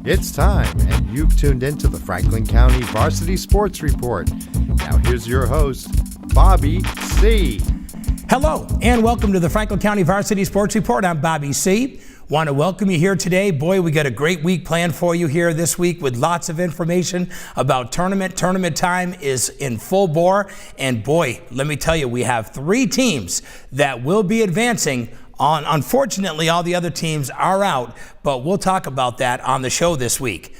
It's time, and you've tuned into the Franklin County Varsity Sports Report. Now here's your host, Bobby C. Hello, and welcome to the Franklin County Varsity Sports Report. I'm Bobby C. Want to welcome you here today. Boy, we got a great week planned for you here this week with lots of information about tournament. Tournament time is in full bore. And boy, let me tell you, we have 3 teams that will be advancing. Unfortunately, all the other teams are out, but we'll talk about that on the show this week.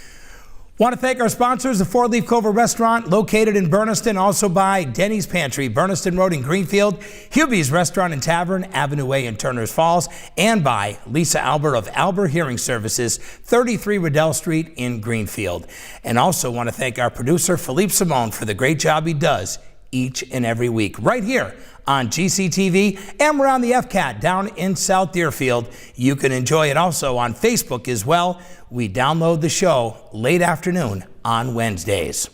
Want to thank our sponsors, the Four Leaf Clover Restaurant, located in Berniston, also by Denny's Pantry, Berniston Road in Greenfield, Hubie's Restaurant and Tavern, Avenue A in Turners Falls, and by Lisa Albert of Albert Hearing Services, 33 Riddell Street in Greenfield. And also want to thank our producer, Philippe Simone, for the great job he does each and every week, right here on GCTV, and we're on the FCAT down in South Deerfield. You can enjoy it also on Facebook as well. We download the show late afternoon on Wednesdays.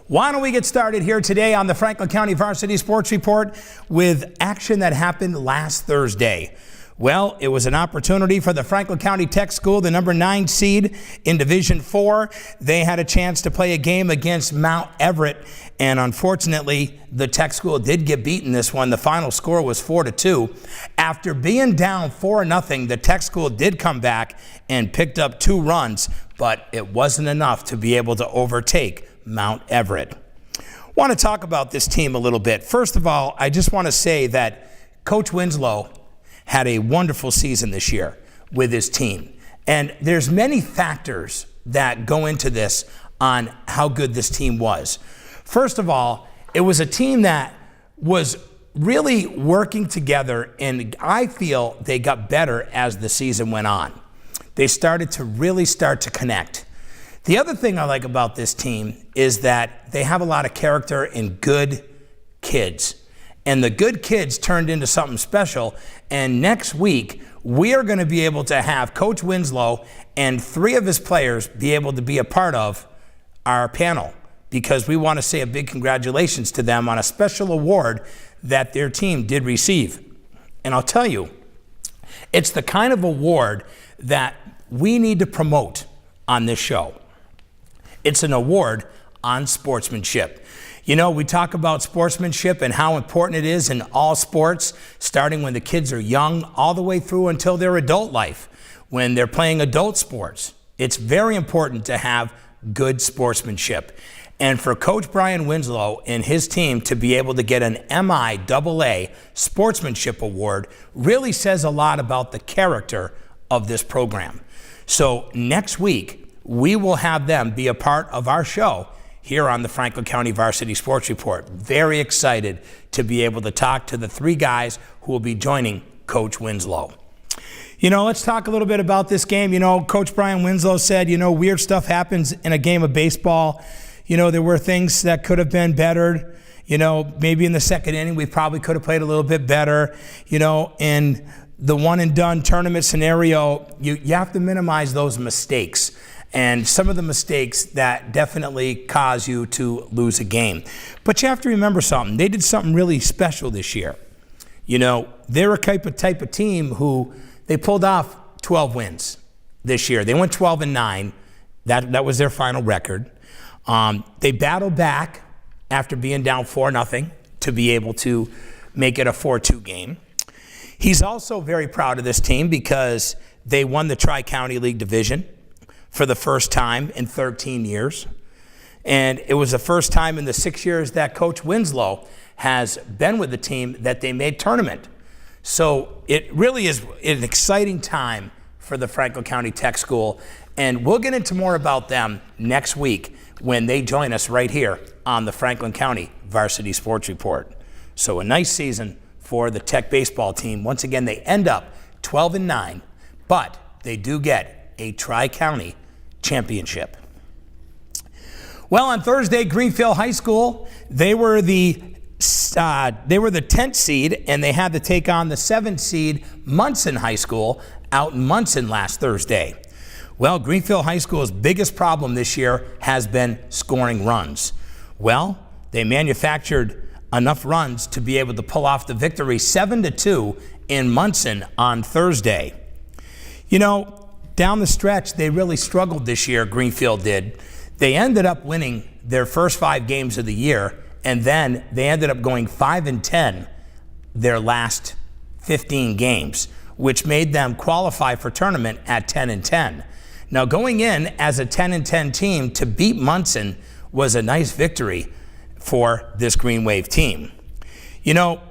Why don't we get started here today on the Franklin County Varsity Sports Report with action that happened last Thursday. Well, it was an opportunity for the Franklin County Tech School, the number 9 seed in Division 4. They had a chance to play a game against Mount Everett, and unfortunately, the Tech School did get beaten this one. The final score was 4-2. After being down 4-0, the Tech School did come back and picked up 2 runs, but it wasn't enough to be able to overtake Mount Everett. Want to talk about this team a little bit. First of all, I just want to say that Coach Winslow had a wonderful season this year with his team. And there's many factors that go into this on how good this team was. First of all, it was a team that was really working together, and I feel they got better as the season went on. They started to connect. The other thing I like about this team is that they have a lot of character and good kids. And the good kids turned into something special. And next week, we are going to be able to have Coach Winslow and 3 of his players be able to be a part of our panel, because we want to say a big congratulations to them on a special award that their team did receive. And I'll tell you, it's the kind of award that we need to promote on this show. It's an award on sportsmanship. You know, we talk about sportsmanship and how important it is in all sports, starting when the kids are young, all the way through until their adult life, when they're playing adult sports. It's very important to have good sportsmanship. And for Coach Brian Winslow and his team to be able to get an MIAA Sportsmanship Award really says a lot about the character of this program. So next week, we will have them be a part of our show here on the Franklin County Varsity Sports Report. Very excited to be able to talk to the 3 guys who will be joining Coach Winslow. You know, let's talk a little bit about this game. You know, Coach Brian Winslow said, you know, weird stuff happens in a game of baseball. You know, there were things that could have been bettered. You know, maybe in the second inning, we probably could have played a little bit better. You know, in the one and done tournament scenario, you have to minimize those mistakes. And some of the mistakes that definitely cause you to lose a game. But you have to remember something. They did something really special this year. You know, they're a type of team who they pulled off 12 wins this year. They went 12-9. That was their final record. They battled back after being down 4-0 to be able to make it a 4-2 game. He's also very proud of this team because they won the Tri-County League Division for the first time in 13 years. And it was the first time in the 6 years that Coach Winslow has been with the team that they made tournament. So it really is an exciting time for the Franklin County Tech School. And we'll get into more about them next week when they join us right here on the Franklin County Varsity Sports Report. So a nice season for the Tech baseball team. Once again, they end up 12-9, but they do get a Tri-County championship. Well, on Thursday, Greenfield High School, they were the 10th seed, and they had to take on the 7th seed Munson High School out in Munson last Thursday. Well, Greenfield High School's biggest problem this year has been scoring runs. Well, they manufactured enough runs to be able to pull off the victory 7-2 in Munson on Thursday. You know, down the stretch, they really struggled this year, Greenfield did. They ended up winning their first 5 games of the year, and then they ended up going 5-10 their last 15 games, which made them qualify for tournament at 10-10. Now, going in as a 10-10 team to beat Munson was a nice victory for this Green Wave team. You know,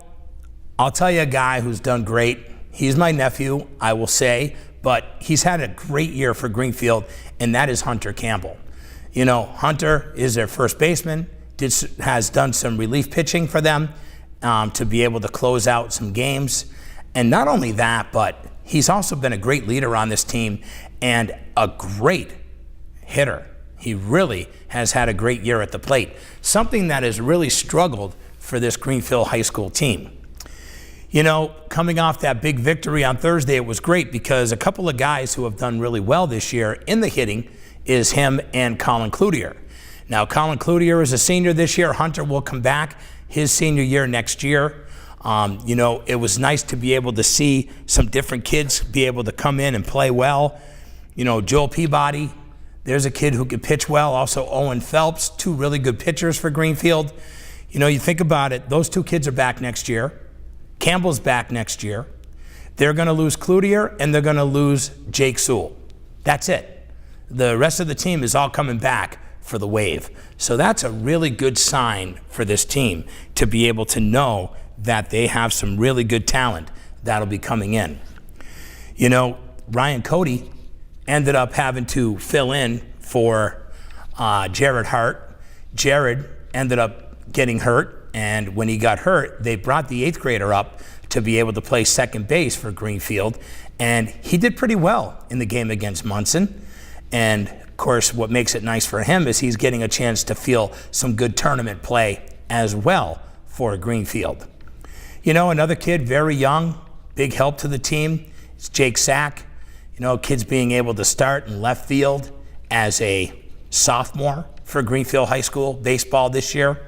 I'll tell you a guy who's done great. He's my nephew, I will say, but he's had a great year for Greenfield, and that is Hunter Campbell. You know, Hunter is their first baseman, has done some relief pitching for them to be able to close out some games. And not only that, but he's also been a great leader on this team and a great hitter. He really has had a great year at the plate, something that has really struggled for this Greenfield High School team. You know, coming off that big victory on Thursday, it was great because a couple of guys who have done really well this year in the hitting is him and Colin Cloutier. Now, Colin Cloutier is a senior this year. Hunter will come back his senior year next year. You know, it was nice to be able to see some different kids be able to come in and play well. You know, Joel Peabody, there's a kid who could pitch well. Also, Owen Phelps, 2 really good pitchers for Greenfield. You know, you think about it, those 2 kids are back next year. Campbell's back next year. They're going to lose Cloutier, and they're going to lose Jake Sewell. That's it. The rest of the team is all coming back for the Wave. So that's a really good sign for this team to be able to know that they have some really good talent that'll be coming in. You know, Ryan Cody ended up having to fill in for Jared Hart. Jared ended up getting hurt, and when he got hurt, they brought the 8th grader up to be able to play second base for Greenfield, and he did pretty well in the game against Munson. And of course, what makes it nice for him is he's getting a chance to feel some good tournament play as well for Greenfield. You know, another kid, very young, big help to the team, is Jake Sack. You know, kids being able to start in left field as a sophomore for Greenfield High School baseball this year.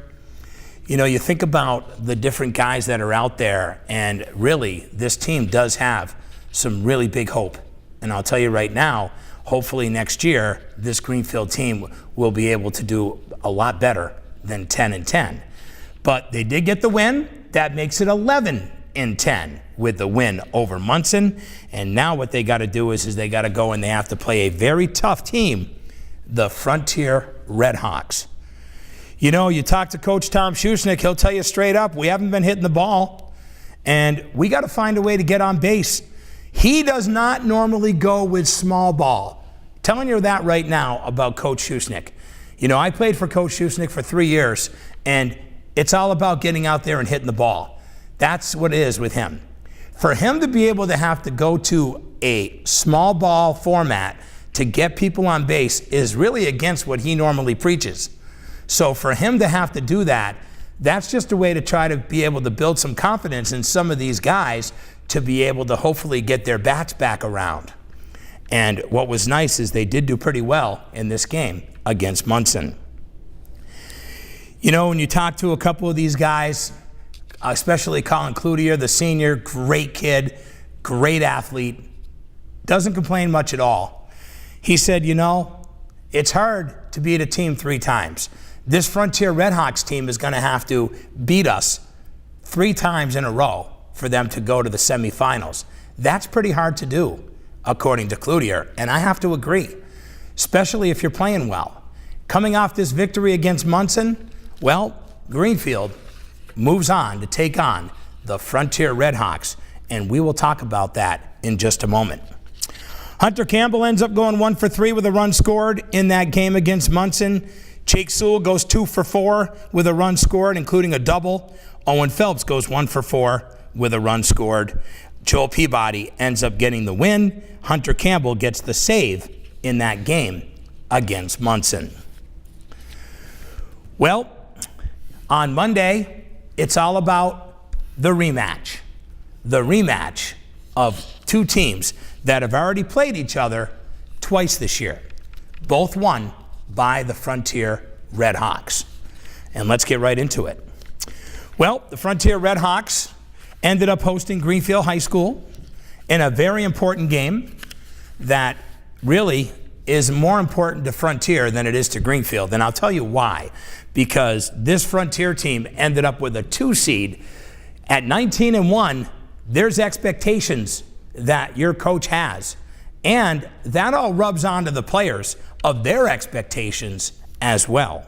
You know, you think about the different guys that are out there, and really, this team does have some really big hope. And I'll tell you right now, hopefully next year, this Greenfield team will be able to do a lot better than 10-10. But they did get the win. That makes it 11-10 with the win over Munson. And now what they got to do is they got to go and they have to play a very tough team, the Frontier Redhawks. You know, you talk to Coach Tom Schuschnick, he'll tell you straight up, we haven't been hitting the ball, and we got to find a way to get on base. He does not normally go with small ball. Telling you that right now about Coach Schuschnick. You know, I played for Coach Schuschnick for 3 years, and it's all about getting out there and hitting the ball. That's what it is with him. For him to be able to have to go to a small ball format to get people on base is really against what he normally preaches. So for him to have to do that, that's just a way to try to be able to build some confidence in some of these guys to be able to hopefully get their bats back around. And what was nice is they did do pretty well in this game against Munson. You know, when you talk to a couple of these guys, especially Colin Cloutier, the senior, great kid, great athlete, doesn't complain much at all. He said, you know, it's hard to beat a team 3 times. This Frontier Redhawks team is going to have to beat us 3 times in a row for them to go to the semifinals. That's pretty hard to do, according to Cloutier, and I have to agree, especially if you're playing well. Coming off this victory against Munson, well, Greenfield moves on to take on the Frontier Redhawks, and we will talk about that in just a moment. Hunter Campbell ends up going 1 for 3 with a run scored in that game against Munson. Jake Sewell goes 2 for 4 with a run scored, including a double. Owen Phelps goes 1 for 4 with a run scored. Joel Peabody ends up getting the win. Hunter Campbell gets the save in that game against Munson. Well, on Monday, it's all about the rematch. The rematch of 2 teams that have already played each other twice this year, both won by the Frontier Redhawks. And let's get right into it. Well, the Frontier Redhawks ended up hosting Greenfield High School in a very important game that really is more important to Frontier than it is to Greenfield. And I'll tell you why. Because this Frontier team ended up with a 2 seed. At 19-1, there's expectations that your coach has. And that all rubs onto the players of their expectations as well.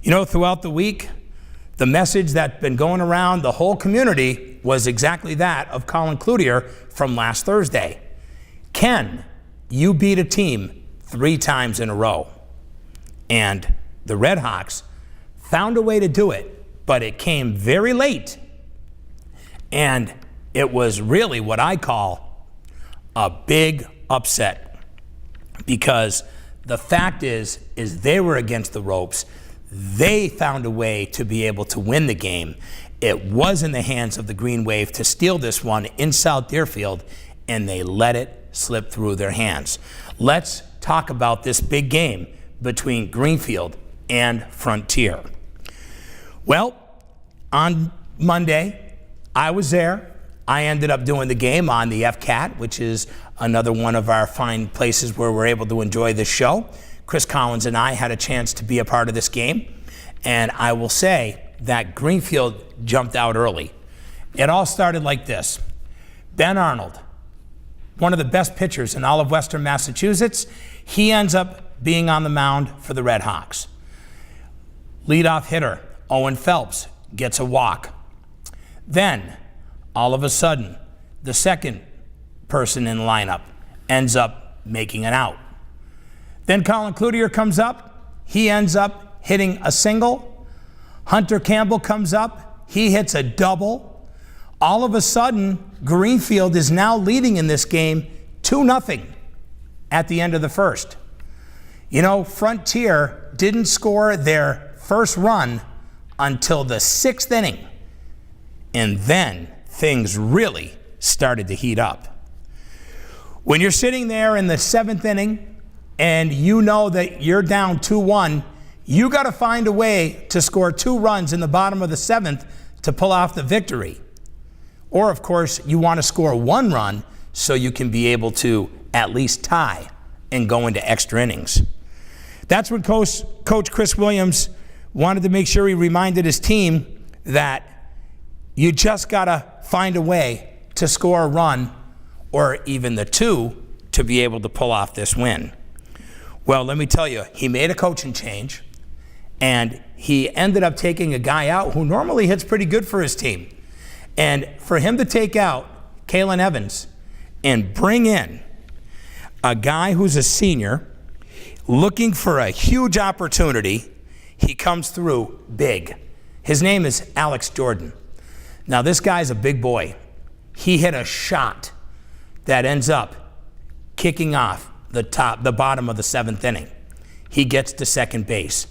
You know, throughout the week, the message that's been going around the whole community was exactly that of Colin Cloutier from last Thursday. Can you beat a team 3 times in a row? And the Red Hawks found a way to do it, but it came very late. And it was really what I call a big upset, because the fact is they were against the ropes. They found a way to be able to win the game. It was in the hands of the Green Wave to steal this one in South Deerfield, and they let it slip through their hands. Let's talk about this big game between Greenfield and Frontier. Well, on Monday, I was there. I ended up doing the game on the FCAT, which is another one of our fine places where we're able to enjoy this show. Chris Collins and I had a chance to be a part of this game, and I will say that Greenfield jumped out early. It all started like this. Ben Arnold, one of the best pitchers in all of Western Massachusetts, he ends up being on the mound for the Red Hawks. Leadoff hitter Owen Phelps gets a walk. Then, all of a sudden, the second person in the lineup ends up making an out. Then Colin Cloutier comes up. He ends up hitting a single. Hunter Campbell comes up. He hits a double. All of a sudden, Greenfield is now leading in this game 2-0 at the end of the first. You know, Frontier didn't score their first run until the 6th inning. And then things really started to heat up. When you're sitting there in the 7th inning and you know that you're down 2-1, you got to find a way to score 2 runs in the bottom of the 7th to pull off the victory. Or, of course, you want to score 1 run so you can be able to at least tie and go into extra innings. That's when Coach Chris Williams wanted to make sure he reminded his team that you just got to find a way to score a run or even the 2 to be able to pull off this win. Well, let me tell you, he made a coaching change, and he ended up taking a guy out who normally hits pretty good for his team. And for him to take out Kalen Evans and bring in a guy who's a senior looking for a huge opportunity, he comes through big. His name is Alex Jordan. Now, this guy's a big boy. He hit a shot that ends up kicking off the bottom of the 7th inning. He gets to second base.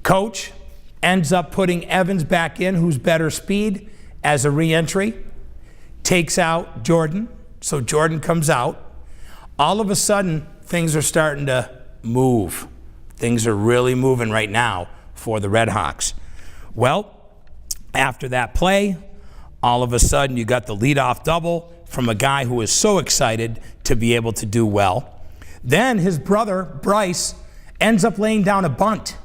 Coach ends up putting Evans back in, who's better speed, as a re-entry, takes out Jordan, so Jordan comes out. All of a sudden, things are starting to move. Things are really moving right now for the Red Hawks. Well, after that play, all of a sudden you got the leadoff double from a guy who is so excited to be able to do well. Then his brother, Bryce, ends up laying down a bunt.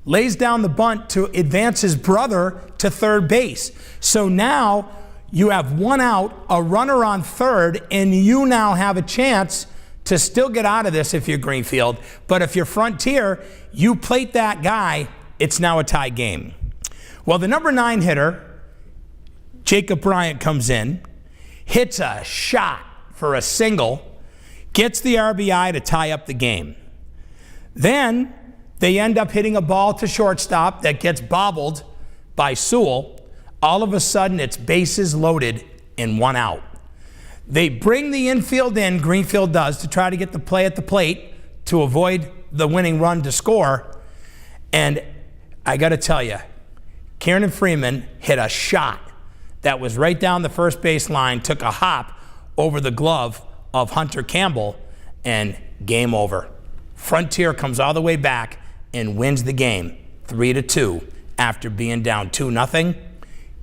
Lays down the bunt to advance his brother to third base. So now you have 1 out, a runner on third, and you now have a chance to still get out of this if you're Greenfield. But if you're Frontier, you plate that guy, it's now a tie game. Well, the number 9 hitter, Jacob Bryant, comes in, hits a shot for a single, gets the RBI to tie up the game. Then they end up hitting a ball to shortstop that gets bobbled by Sewell. All of a sudden, it's bases loaded and 1 out. They bring the infield in, Greenfield does, to try to get the play at the plate to avoid the winning run to score. And I got to tell you, Kieran Freeman hit a shot that was right down the first base line, took a hop over the glove of Hunter Campbell, and game over. Frontier comes all the way back and wins the game 3-2 after being down 2-0.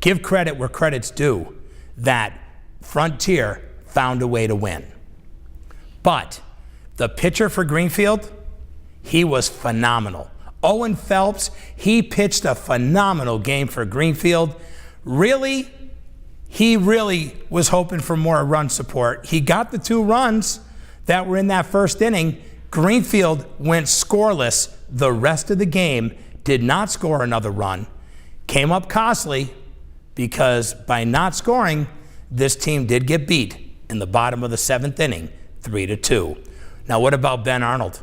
Give credit where credit's due, that Frontier found a way to win. But the pitcher for Greenfield, he was phenomenal. Owen Phelps, he pitched a phenomenal game for Greenfield. He really was hoping for more run support. He got the 2 runs that were in that first inning. Greenfield went scoreless the rest of the game, did not score another run, came up costly because by not scoring, this team did get beat in the bottom of the 7th inning, 3-2. Now, what about Ben Arnold?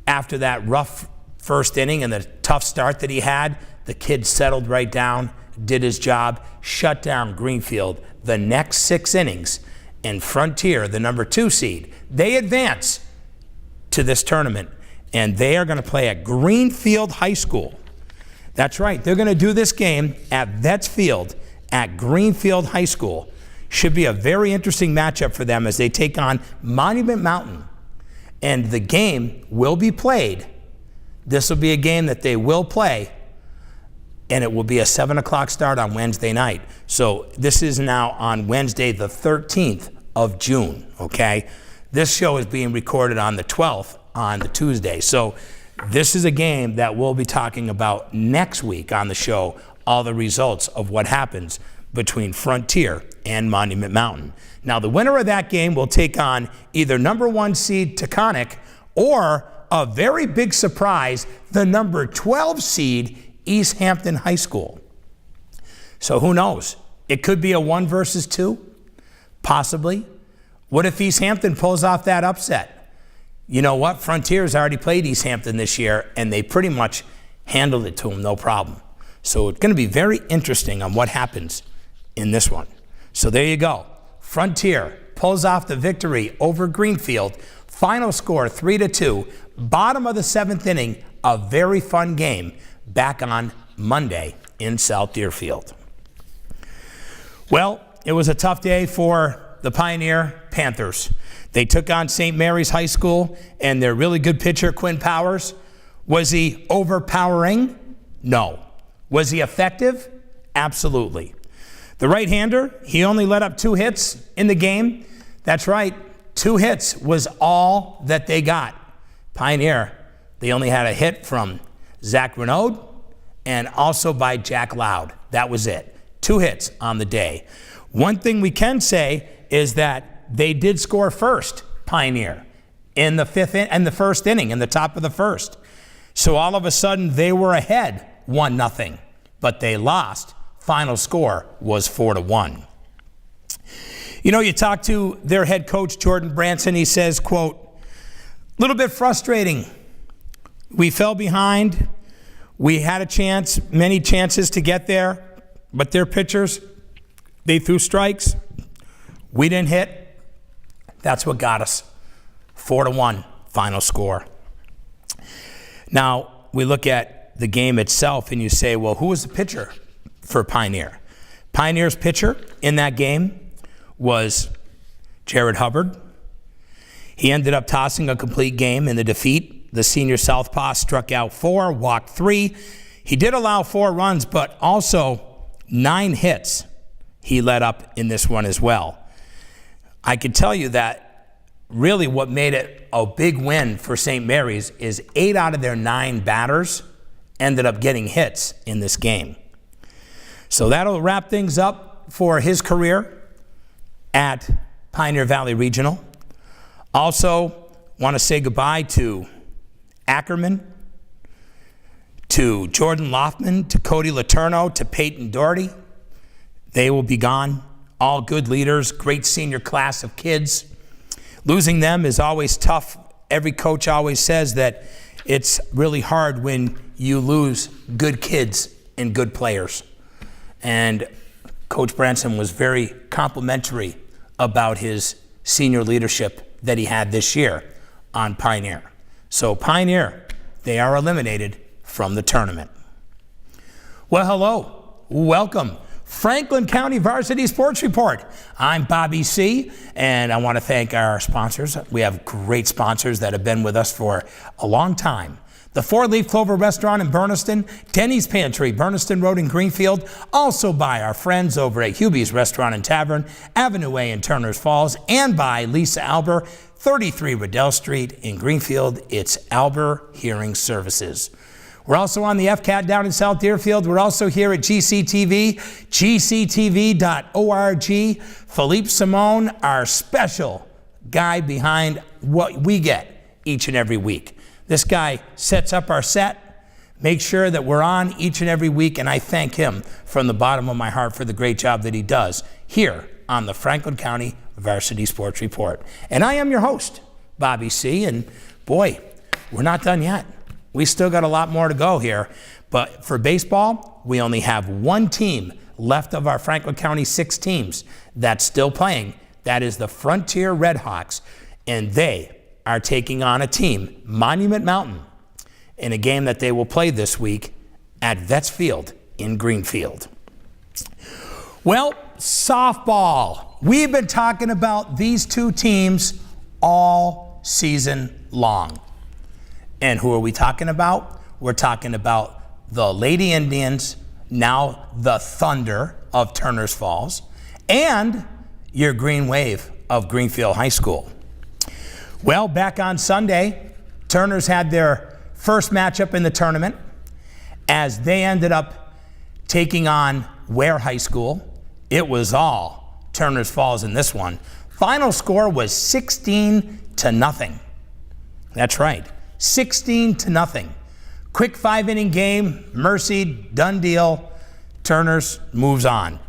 After that rough first inning and the tough start that he had, the kid settled right down, did his job, shut down Greenfield the next 6 innings, and Frontier, the number 2 seed, they advance to this tournament, and they are going to play at Greenfield High School. That's right, they're going to do this game at Vets Field at Greenfield High School. Should be a very interesting matchup for them as they take on Monument Mountain. And the game will be played. This will be a game that they will play, and it will be a 7 o'clock start on Wednesday night. So this is now on Wednesday, the 13th of June, okay? This show is being recorded on the 12th on the Tuesday. So this is a game that we'll be talking about next week on the show, all the results of what happens between Frontier and Monument Mountain. Now, the winner of that game will take on either number 1 seed Taconic or a very big surprise, the number 12 seed East Hampton High School. So who knows? It could be a 1 versus 2, possibly. What if East Hampton pulls off that upset? You know what? Frontier's already played East Hampton this year, and they pretty much handled it to them, no problem. So it's going to be very interesting on what happens in this one. So there you go. Frontier pulls off the victory over Greenfield. Final score 3-2. Bottom of the 7th inning. A very fun game back on Monday in South Deerfield. Well, it was a tough day for the Pioneer Panthers. They took on St. Mary's High School and their really good pitcher, Quinn Powers. Was he overpowering? No. Was he effective? Absolutely. The right-hander, he only let up 2 hits in the game. That's right, 2 hits was all that they got. Pioneer, they only had a hit from Zach Renaud and also by Jack Loud. That was it. 2 hits on the day. One thing we can say is that they did score first, Pioneer, in the first inning, in the top of the first. So all of a sudden they were ahead 1-0, but they lost. Final score was 4-1. You know, you talk to their head coach, Jordan Branson, he says, quote, "A little bit frustrating. We fell behind. We had a chance, many chances to get there, but their pitchers, they threw strikes. We didn't hit. That's what got us. 4-1 final score." Now, we look at the game itself and you say, well, who was the pitcher for Pioneer? Pioneer's pitcher in that game was Jared Hubbard. He ended up tossing a complete game in the defeat. The senior southpaw struck out 4, walked 3. He did allow 4 runs, but also 9 hits he let up in this one as well. I can tell you that really what made it a big win for St. Mary's is 8 out of their 9 batters ended up getting hits in this game. So that'll wrap things up for his career at Pioneer Valley Regional. Also, want to say goodbye to Ackerman, to Jordan Loftman, to Cody Letourneau, to Peyton Doherty. They will be gone. All good leaders, great senior class of kids. Losing them is always tough. Every coach always says that it's really hard when you lose good kids and good players. And Coach Branson was very complimentary about his senior leadership that he had this year on Pioneer. So Pioneer, they are eliminated from the tournament. Well, hello, welcome. Franklin County Varsity Sports Report. I'm Bobby C., and I want to thank our sponsors. We have great sponsors that have been with us for a long time. The 4-Leaf Clover Restaurant in Berniston, Denny's Pantry, Berniston Road in Greenfield, also by our friends over at Hubie's Restaurant and Tavern, Avenue A in Turner's Falls, and by Lisa Alber. 33 Riddell Street in Greenfield. It's Albert Hearing Services. We're also on the FCAT down in South Deerfield. We're also here at GCTV, gctv.org. Philippe Simone, our special guy behind what we get each and every week. This guy sets up our set, makes sure that we're on each and every week, and I thank him from the bottom of my heart for the great job that he does here on the Franklin County Varsity Sports Report. And I am your host, Bobby C., and boy, we're not done yet. We still got a lot more to go here, but for baseball, we only have one team left of our Franklin County 6 teams that's still playing. That is the Frontier Redhawks, and they are taking on a team, Monument Mountain, in a game that they will play this week at Vets Field in Greenfield. Well, softball. We've been talking about these two teams all season long. And who are we talking about? We're talking about the Lady Indians, now the Thunder of Turners Falls, and your Green Wave of Greenfield High School. Well, back on Sunday, Turners had their first matchup in the tournament as they ended up taking on Ware High School. It was all Turners Falls in this one. Final score was 16-0. That's right. 16-0. Quick 5-inning game, mercy, done deal. Turners moves on.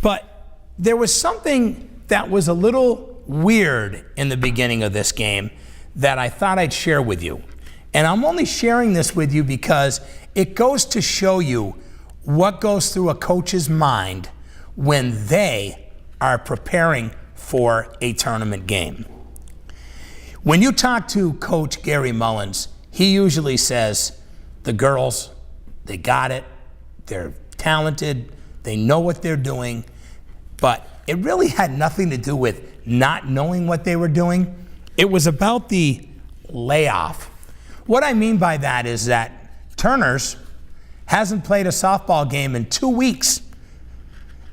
But there was something that was a little weird in the beginning of this game that I thought I'd share with you. And I'm only sharing this with you because it goes to show you what goes through a coach's mind when they are preparing for a tournament game. When you talk to Coach Gary Mullins, he usually says, the girls, they got it, they're talented, they know what they're doing, but it really had nothing to do with not knowing what they were doing. It was about the layoff. What I mean by that is that Turners hasn't played a softball game in 2 weeks.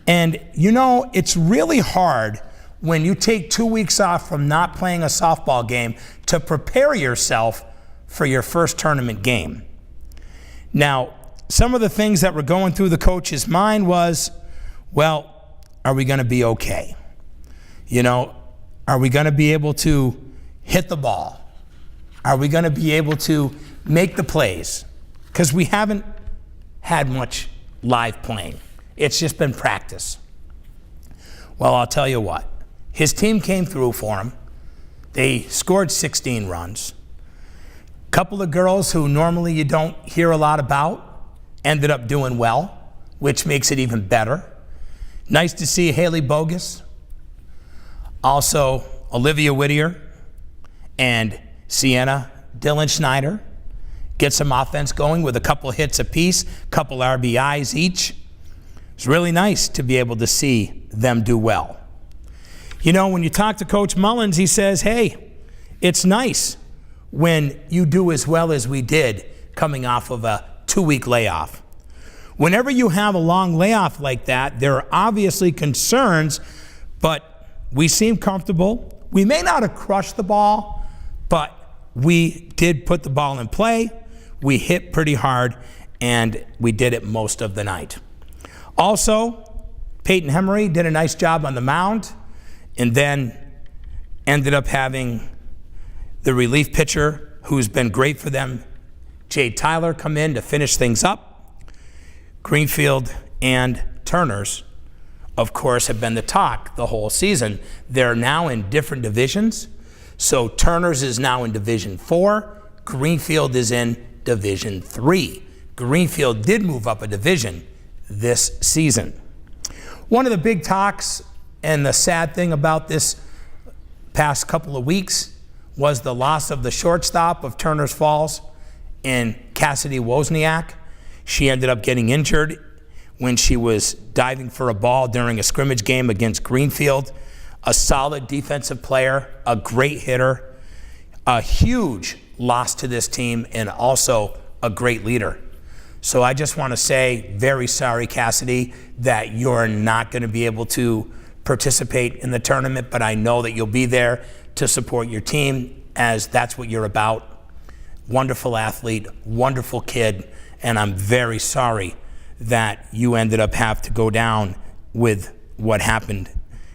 And you know, it's really hard when you take 2 weeks off from not playing a softball game to prepare yourself for your first tournament game. Now, some of the things that were going through the coach's mind was, well, are we going to be okay? You know, are we going to be able to hit the ball? Are we going to be able to make the plays? Because we haven't had much live playing. It's just been practice. Well, I'll tell you what. His team came through for him. They scored 16 runs. A couple of girls who normally you don't hear a lot about ended up doing well, which makes it even better. Nice to see Haley Bogus. Also, Olivia Whittier and Sienna Dillon Schneider get some offense going with a couple hits apiece, couple RBIs each. It's really nice to be able to see them do well. You know, when you talk to Coach Mullins, he says, hey, it's nice when you do as well as we did coming off of a 2-week layoff. Whenever you have a long layoff like that, there are obviously concerns, but we seem comfortable. We may not have crushed the ball, but we did put the ball in play. We hit pretty hard, and we did it most of the night. Also, Peyton Hemery did a nice job on the mound, and then ended up having the relief pitcher, who's been great for them, Jade Tyler, come in to finish things up. Greenfield and Turners, of course, have been the talk the whole season. They're now in different divisions. So Turners is now in Division 4. Greenfield is in Division 3. Greenfield did move up a division this season. One of the big talks and the sad thing about this past couple of weeks was the loss of the shortstop of Turners Falls in Cassidy Wozniak. She ended up getting injured when she was diving for a ball during a scrimmage game against Greenfield. A solid defensive player, a great hitter, a huge loss to this team, and also a great leader. So I just want to say, very sorry, Cassidy, that you're not going to be able to participate in the tournament, but I know that you'll be there to support your team, as that's what you're about. Wonderful athlete, wonderful kid, and I'm very sorry that you ended up having to go down with what happened.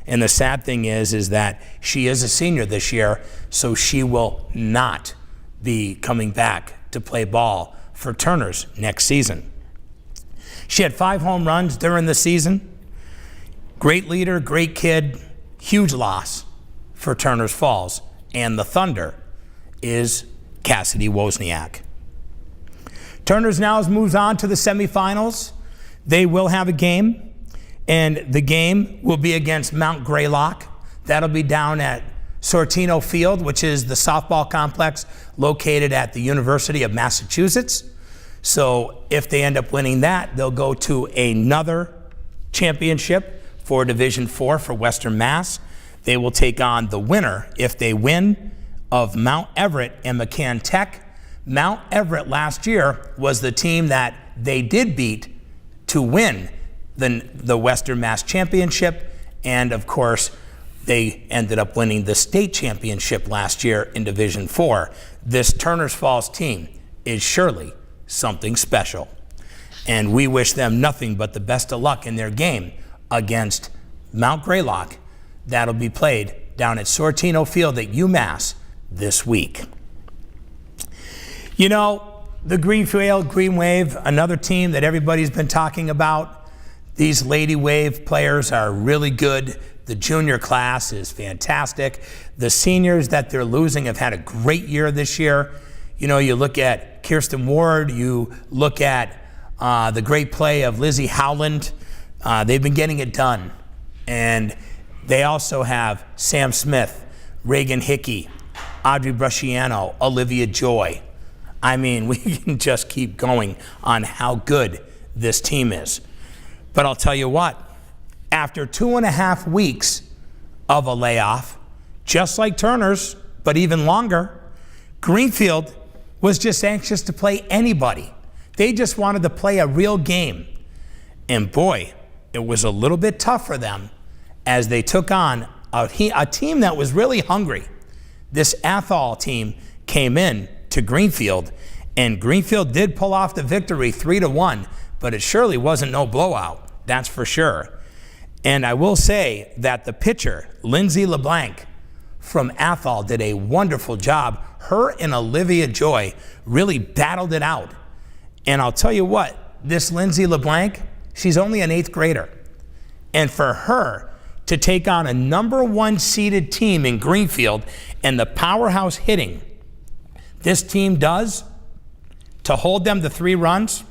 And the sad thing is that she is a senior this year, so she will not be coming back to play ball for Turner's next season. She had 5 home runs during the season. Great leader, great kid, huge loss for Turner's Falls. And the Thunder is Cassidy Wozniak. Turner's now moves on to the semifinals. They will have a game, and the game will be against Mount Greylock. That'll be down at Sortino Field, which is the softball complex located at the University of Massachusetts. So if they end up winning that, they'll go to another championship for Division IV for Western Mass. They will take on the winner, if they win, of Mount Everett and McCann Tech. Mount Everett last year was the team that they did beat to win the Western Mass Championship, and of course, they ended up winning the state championship last year in Division IV. This Turner's Falls team is surely something special, and we wish them nothing but the best of luck in their game against Mount Greylock. That'll be played down at Sortino Field at UMass this week. You know, the Greenfield Green Wave, another team that everybody's been talking about. These Lady Wave players are really good. The junior class is fantastic. The seniors that they're losing have had a great year this year. You know, you look at Kirsten Ward, you look at the great play of Lizzie Howland. They've been getting it done. And they also have Sam Smith, Reagan Hickey, Audrey Brusciano, Olivia Joy. I mean, we can just keep going on how good this team is. But I'll tell you what, after 2.5 weeks of a layoff, just like Turner's, but even longer, Greenfield was just anxious to play anybody. They just wanted to play a real game. And boy, it was a little bit tough for them as they took on a team that was really hungry. This Athol team came in to Greenfield, and Greenfield did pull off the victory 3-1, but it surely wasn't no blowout, that's for sure. And I will say that the pitcher, Lindsay LeBlanc from Athol, did a wonderful job. Her and Olivia Joy really battled it out. And I'll tell you what, this Lindsay LeBlanc, she's only an 8th grader. And for her to take on a #1 seeded team in Greenfield and the powerhouse hitting this team does, to hold them to 3 runs,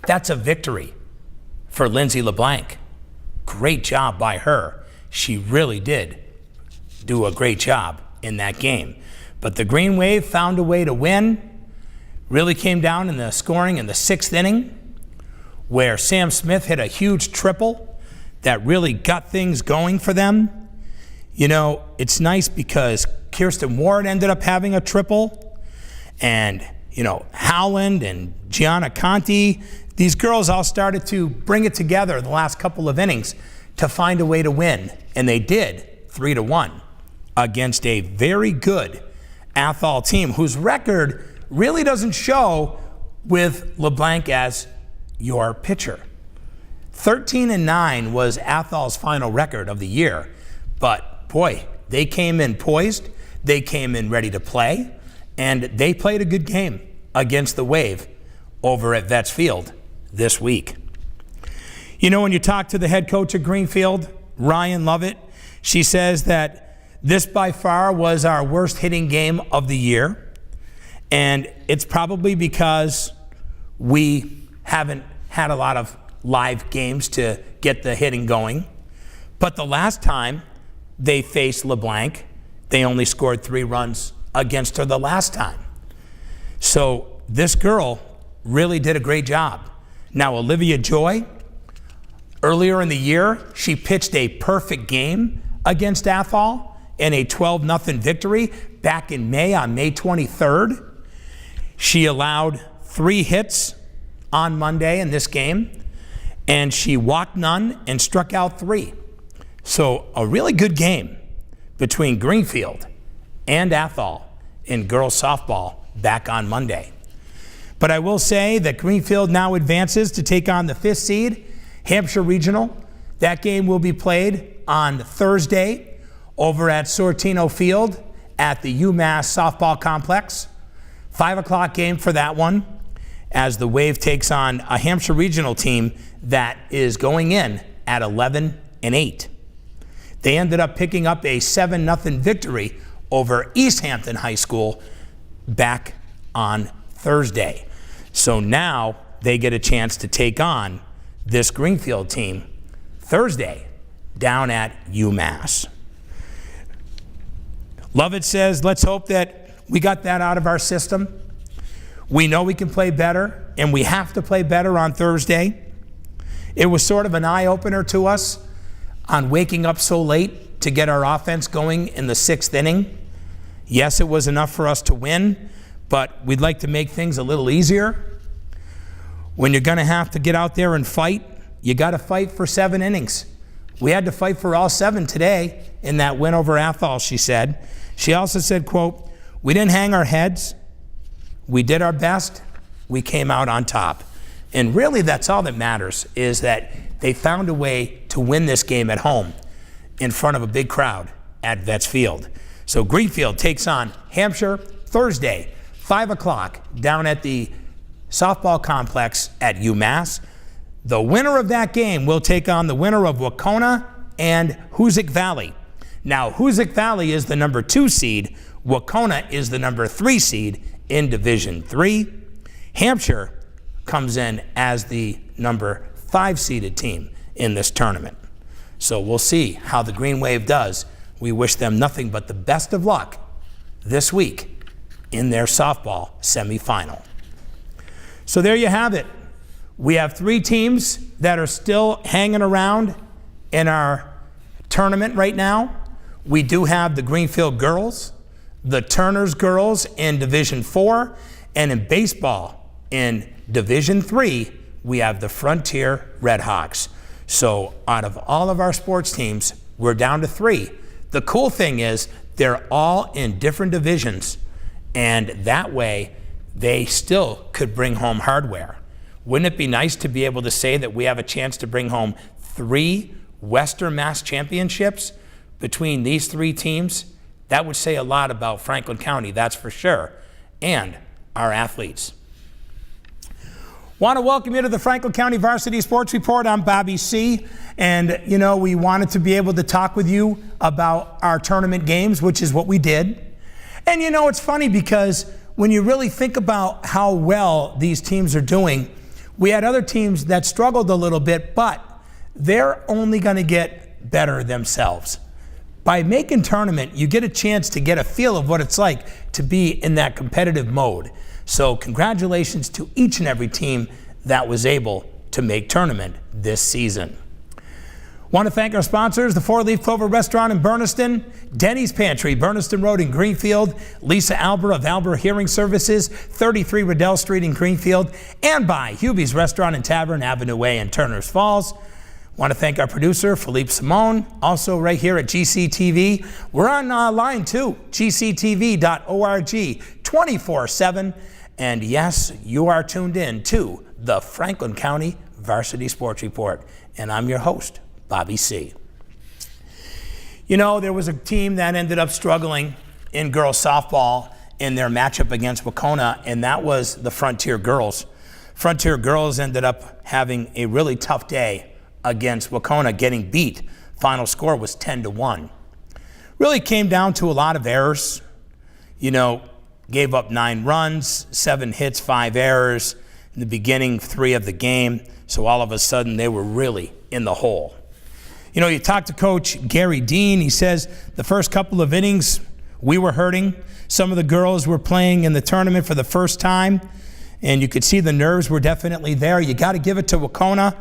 that's a victory for Lindsay LeBlanc. Great job by her. She really did do a great job in that game. But the Green Wave found a way to win. Really came down in the scoring in the 6th inning, where Sam Smith hit a huge triple that really got things going for them. You know, it's nice because Kirsten Ward ended up having a triple, and, you know, Howland and Gianna Conti, these girls all started to bring it together the last couple of innings to find a way to win, and they did, 3-1, against a very good Athol team whose record really doesn't show with LeBlanc as your pitcher. 13-9 was Athol's final record of the year, but boy, they came in poised, they came in ready to play, and they played a good game against the Wave over at Vets Field this week. You know, when you talk to the head coach of Greenfield, Ryan Lovett, she says that this by far was our worst hitting game of the year, and it's probably because we haven't had a lot of live games to get the hitting going. But the last time they faced LeBlanc, they only scored 3 runs against her the last time. So this girl really did a great job. Now, Olivia Joy, earlier in the year, she pitched a perfect game against Athol in a 12-0 victory back in May, on May 23rd. She allowed 3 hits on Monday in this game, and she walked none and struck out 3. So a really good game between Greenfield and Athol in girls softball back on Monday. But I will say that Greenfield now advances to take on the 5th seed, Hampshire Regional. That game will be played on Thursday over at Sortino Field at the UMass Softball Complex. 5 o'clock game for that one, as the Wave takes on a Hampshire Regional team that is going in at 11-8. They ended up picking up a 7-0 victory over East Hampton High School back on Thursday. So now they get a chance to take on this Greenfield team Thursday down at UMass. Lovett says, let's hope that we got that out of our system. We know we can play better, and we have to play better on Thursday. It was sort of an eye-opener to us on waking up so late to get our offense going in the 6th inning. Yes, it was enough for us to win, but we'd like to make things a little easier. When you're going to have to get out there and fight, you got to fight for 7 innings. We had to fight for all 7 today in that win over Athol, she said. She also said, quote, "We didn't hang our heads. We did our best. We came out on top." And really, that's all that matters, is that they found a way to win this game at home in front of a big crowd at Vets Field. So Greenfield takes on Hampshire Thursday, 5 o'clock, down at the softball complex at UMass. The winner of that game will take on the winner of Wacona and Hoosick Valley. Now, Hoosick Valley is the number 2 seed. Wacona is the number 3 seed in Division 3. Hampshire comes in as the number 5 seeded team in this tournament. So we'll see how the Green Wave does. We wish them nothing but the best of luck this week in their softball semifinal. So there you have it. We have 3 teams that are still hanging around in our tournament right now. We do have the Greenfield girls, the Turners girls in Division 4, and in baseball in Division 3, we have the Frontier Redhawks. So out of all of our sports teams, we're down to 3. The cool thing is they're all in different divisions, and that way they still could bring home hardware. Wouldn't it be nice to be able to say that we have a chance to bring home 3 Western Mass championships between these 3 teams? That would say a lot about Franklin County, that's for sure, and our athletes. Want to welcome you to the Franklin County Varsity Sports Report. I'm Bobby C. And, you know, we wanted to be able to talk with you about our tournament games, which is what we did. And, you know, it's funny because when you really think about how well these teams are doing, we had other teams that struggled a little bit, but they're only going to get better themselves. By making tournament, you get a chance to get a feel of what it's like to be in that competitive mode. So congratulations to each and every team that was able to make tournament this season. Want to thank our sponsors, the 4-Leaf Clover Restaurant in Berniston, Denny's Pantry, Berniston Road in Greenfield, Lisa Alber of Alber Hearing Services, 33 Riddell Street in Greenfield, and by Hubie's Restaurant and Tavern, Avenue Way in Turners Falls. Want to thank our producer, Philippe Simone, also right here at GCTV. We're on line too, gctv.org, 24/7. And yes, you are tuned in to the Franklin County Varsity Sports Report. And I'm your host, Bobby C. You know, there was a team that ended up struggling in girls softball in their matchup against Wacona, and that was the Frontier girls. Frontier girls ended up having a really tough day against Wacona, getting beat. Final score was 10-1. Really came down to a lot of errors. You know, gave up 9 runs, 7 hits, 5 errors in the beginning 3 of the game. So all of a sudden they were really in the hole. You know, you talk to Coach Gary Dean, he says the first couple of innings we were hurting. Some of the girls were playing in the tournament for the first time, and you could see the nerves were definitely there. You got to give it to Wacona.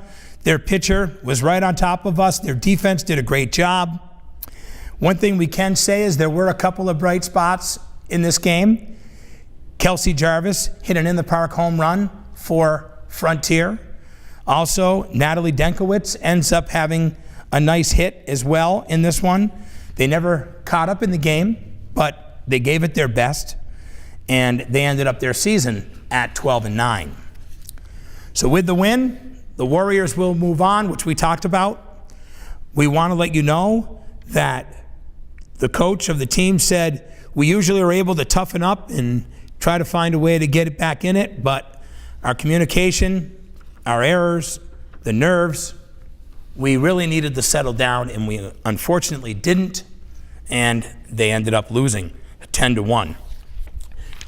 Their pitcher was right on top of us. Their defense did a great job. One thing we can say is there were a couple of bright spots in this game. Kelsey Jarvis hit an in-the-park home run for Frontier. Also, Natalie Denkowitz ends up having a nice hit as well in this one. They never caught up in the game, but they gave it their best, and they ended up their season at 12-9. So with the win, the Warriors will move on, which we talked about. We want to let you know that the coach of the team said we usually are able to toughen up and try to find a way to get it back in it, but our communication, our errors, the nerves, we really needed to settle down, and we unfortunately didn't, and they ended up losing 10-1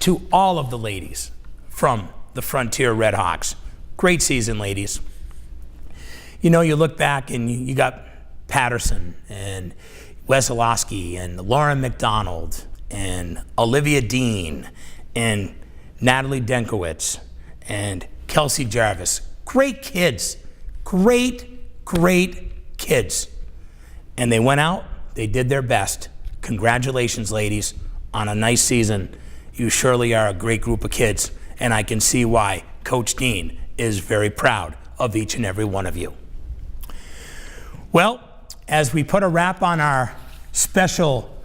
to all of the ladies from the Frontier Red Hawks. Great season, ladies. You know, you look back and you got Patterson and Wesolowski and Lauren McDonald and Olivia Dean and Natalie Denkowitz and Kelsey Jarvis. Great kids. Great kids. And they went out, they did their best. Congratulations, ladies, on a nice season. You surely are a great group of kids, and I can see why Coach Dean is very proud of each and every one of you. Well, as we put a wrap on our special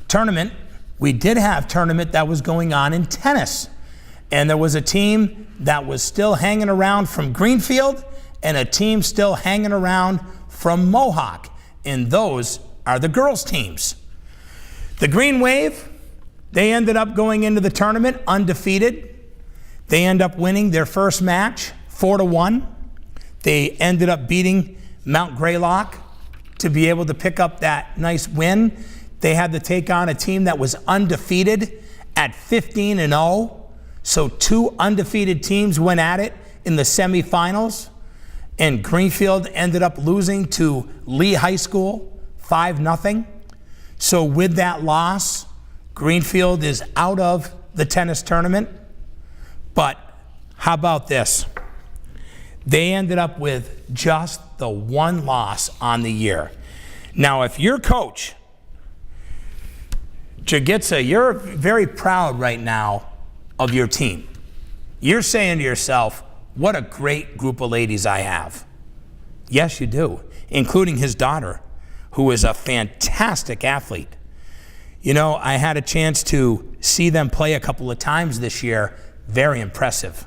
tournament, we did have a tournament that was going on in tennis. And there was a team that was still hanging around from Greenfield and a team still hanging around from Mohawk. And those are the girls' teams. The Green Wave, they ended up going into the tournament undefeated. They end up winning their first match 4-1. They ended up beating Mount Greylock to be able to pick up that nice win. They had to take on a team that was undefeated at 15-0. So two undefeated teams went at it in the semifinals. And Greenfield ended up losing to Lee High School 5-0. So with that loss, Greenfield is out of the tennis tournament. But how about this? They ended up with just the one loss on the year. Now, if you're coach, Jagitsa, you're very proud right now of your team. You're saying to yourself, what a great group of ladies I have. Yes, you do, including his daughter, who is a fantastic athlete. You know, I had a chance to see them play a couple of times this year. Very impressive.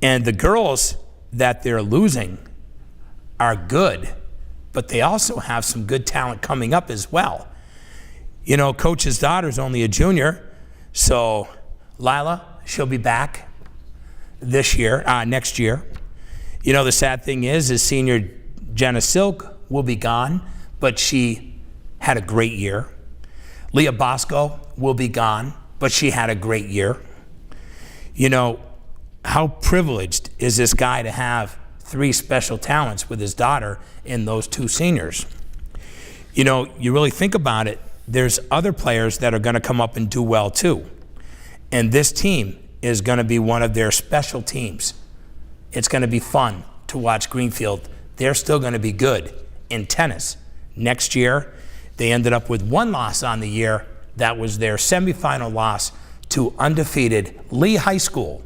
And the girls that they're losing are good, but they also have some good talent coming up as well. You know, coach's daughter's only a junior, so Lila, she'll be back next year. You know, the sad thing is senior Jenna Silk will be gone, but she had a great year. Leah Bosco will be gone, but she had a great year. You know, how privileged is this guy to have three special talents with his daughter and those two seniors? You know, you really think about it, there's other players that are going to come up and do well too. And this team is going to be one of their special teams. It's going to be fun to watch Greenfield. They're still going to be good in tennis. Next year, they ended up with one loss on the year. That was their semifinal loss to undefeated Lee High School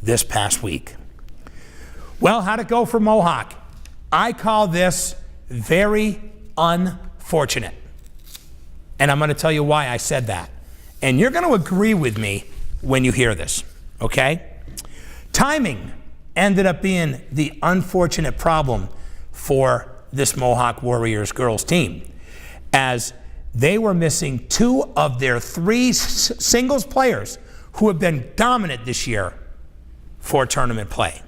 this past week. Well, how'd it go for Mohawk? I call this very unfortunate. And I'm going to tell you why I said that. And you're going to agree with me when you hear this, okay? Timing ended up being the unfortunate problem for this Mohawk Warriors girls team, as they were missing two of their three singles players who have been dominant this year for tournament play.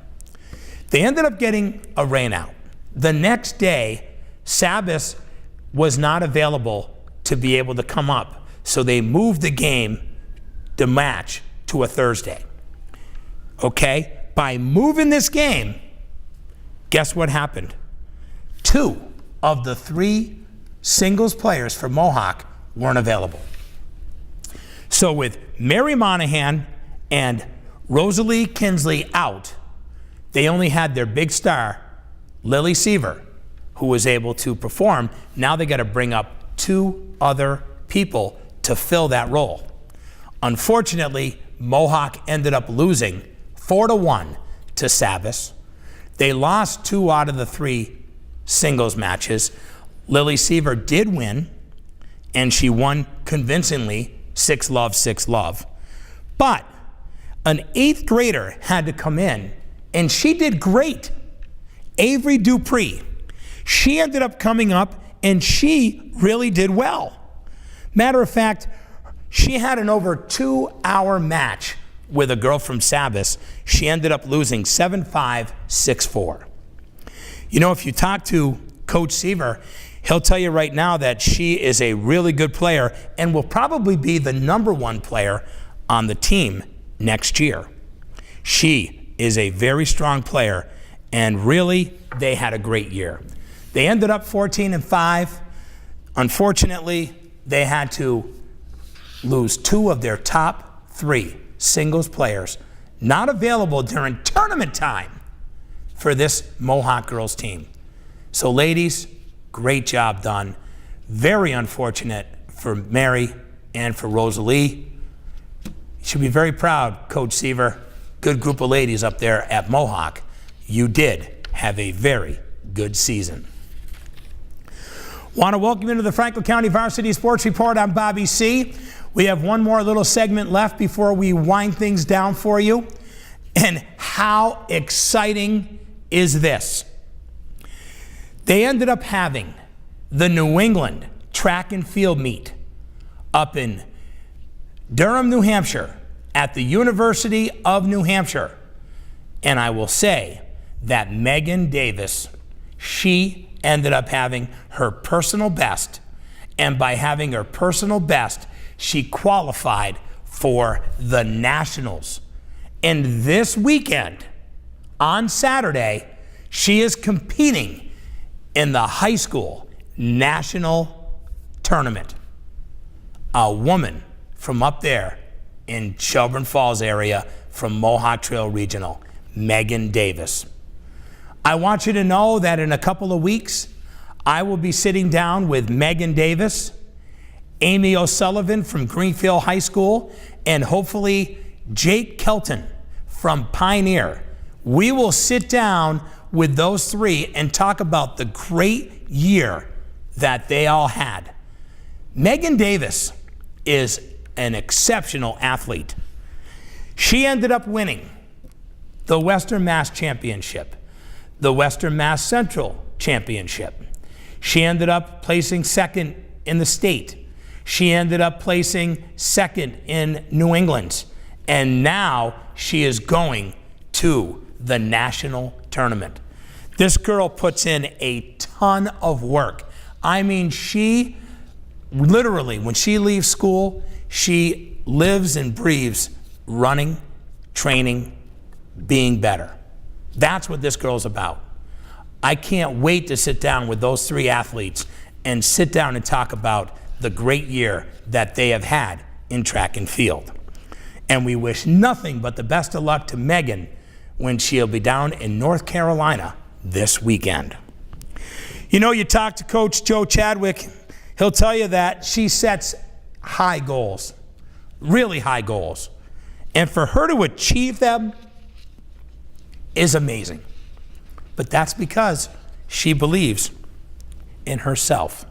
They ended up getting a rainout. The next day, Sabas was not available to be able to come up, so they moved the match to a Thursday. Okay? By moving this game, guess what happened? Two of the three singles players for Mohawk weren't available. So with Mary Monahan and Rosalie Kinsley out, they only had their big star, Lily Seaver, who was able to perform. Now they got to bring up two other people to fill that role. Unfortunately, Mohawk ended up losing 4-1 to Sabas. They lost two out of the three singles matches. Lily Seaver did win, and she won convincingly 6-love, 6-love. But an 8th grader had to come in, and she did great. Avery Dupree. She ended up coming up, and she really did well. Matter of fact, she had an over 2-hour match with a girl from Sabas. She ended up losing 7-5, 6-4. You know, if you talk to Coach Seaver, he'll tell you right now that she is a really good player and will probably be the #1 player on the team next year. She is a very strong player, and really, they had a great year. They ended up 14-5. Unfortunately, they had to lose 2 of their top 3 singles players, not available during tournament time for this Mohawk girls team. So ladies, great job done. Very unfortunate for Mary and for Rosalie. You should be very proud, Coach Seaver. Good group of ladies up there at Mohawk. You did have a very good season. Want to welcome you to the Franklin County Varsity Sports Report. I'm Bobby C. We have one more little segment left before we wind things down for you. And how exciting is this? They ended up having the New England track and field meet up in Durham, New Hampshire, at the University of New Hampshire. And I will say that Meghan Davis, she ended up having her personal best. And by having her personal best, she qualified for the Nationals. And this weekend, on Saturday, she is competing in the high school national tournament. A woman from up there in Shelburne Falls area from Mohawk Trail Regional, Meghan Davis. I want you to know that in a couple of weeks, I will be sitting down with Meghan Davis, Amy O'Sullivan from Greenfield High School, and hopefully Jake Kelton from Pioneer. We will sit down with those 3 and talk about the great year that they all had. Meghan Davis is an exceptional athlete. She ended up winning the Western Mass Championship, the Western Mass Central Championship. She ended up placing 2nd in the state. She ended up placing 2nd in New England. And now she is going to the national tournament. This girl puts in a ton of work. I mean, she literally, when she leaves school, she lives and breathes running, training, being better. That's what this girl's about. I can't wait to sit down with those 3 athletes and sit down and talk about the great year that they have had in track and field. And we wish nothing but the best of luck to Meghan when she'll be down in North Carolina this weekend. You know, you talk to Coach Joe Chadwick, he'll tell you that she sets high goals, really high goals. And for her to achieve them is amazing. But that's because she believes in herself.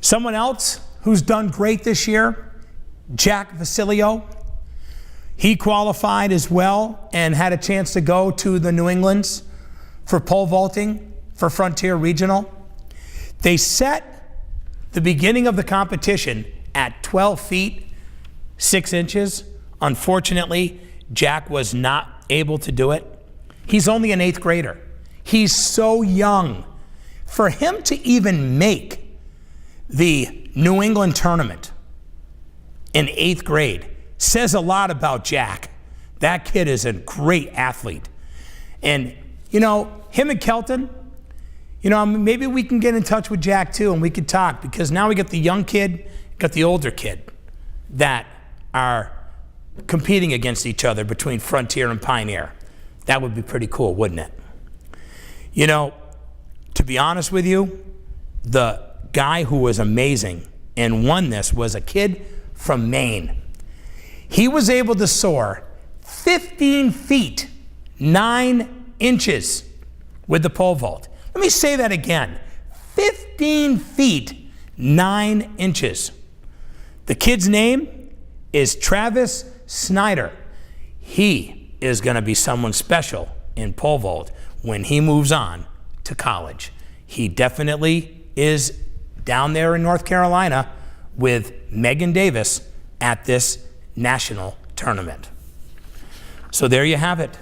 Someone else who's done great this year, Jack Vasilio. He qualified as well and had a chance to go to the New Englands for pole vaulting for Frontier Regional. They set the beginning of the competition at 12 feet, 6 inches. Unfortunately, Jack was not able to do it. He's only an 8th grader. He's so young. For him to even make the New England tournament in 8th grade says a lot about Jack. That kid is a great athlete. And, you know, him and Kelton, you know, maybe we can get in touch with Jack too and we could talk, because now we got the young kid, got the older kid that are competing against each other between Frontier and Pioneer. That would be pretty cool, wouldn't it? You know, to be honest with you, the guy who was amazing and won this was a kid from Maine. He was able to soar 15 feet, 9 inches with the pole vault. Let me say that again. 15 feet, 9 inches. The kid's name is Travis Snyder. He is going to be someone special in pole vault when he moves on to college. He definitely is down there in North Carolina with Meghan Davis at this national tournament. So there you have it.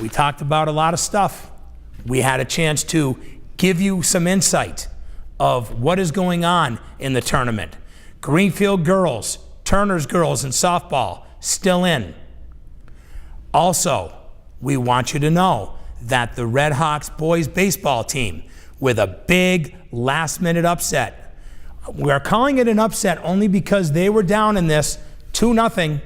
We talked about a lot of stuff. We had a chance to give you some insight of what is going on in the tournament. Greenfield girls, Turner's girls in softball, still in. Also, we want you to know that the Red Hawks boys baseball team, with a big last-minute upset. We're calling it an upset only because they were down in this 2-0,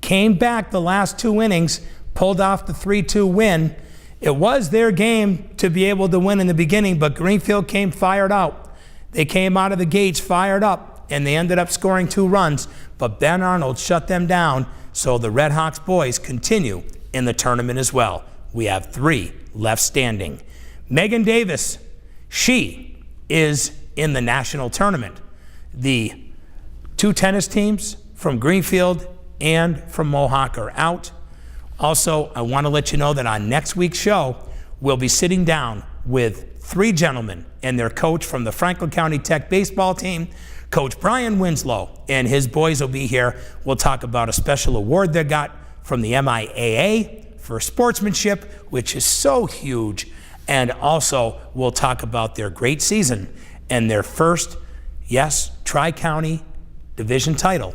came back the last 2 innings, pulled off the 3-2 win. It was their game to be able to win in the beginning, but Greenfield came fired out. They came out of the gates fired up, and they ended up scoring 2 runs, but Ben Arnold shut them down, so the Red Hawks boys continue in the tournament as well. We have 3 left standing. Meghan Davis, she is in the national tournament. The 2 tennis teams from Greenfield and from Mohawk are out. Also, I want to let you know that on next week's show, we'll be sitting down with 3 gentlemen and their coach from the Franklin County Tech baseball team, Coach Brian Winslow, and his boys will be here. We'll talk about a special award they got from the MIAA for sportsmanship, which is so huge. And also, we'll talk about their great season and their first, yes, Tri-County division title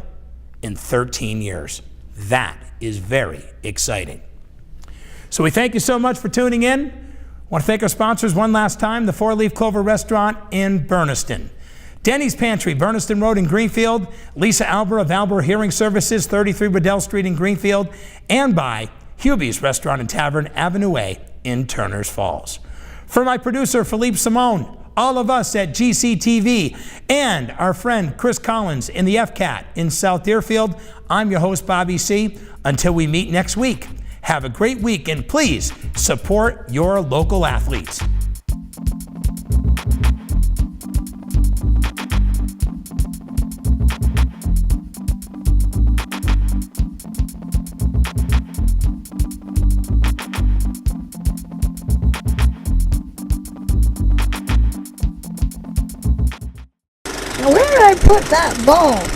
in 13 years. That is very exciting. So we thank you so much for tuning in. I want to thank our sponsors one last time, the 4 Leaf Clover Restaurant in Berniston. Denny's Pantry, Berniston Road in Greenfield. Lisa Albert of Albert Hearing Services, 33 Riddell Street in Greenfield. And by Hubie's Restaurant and Tavern, Avenue A in Turners Falls. For my producer, Philippe Simone, all of us at GCTV, and our friend Chris Collins in the FCAT in South Deerfield, I'm your host, Bobby C. Until we meet next week, have a great week, and please support your local athletes. Now, where did I put that ball?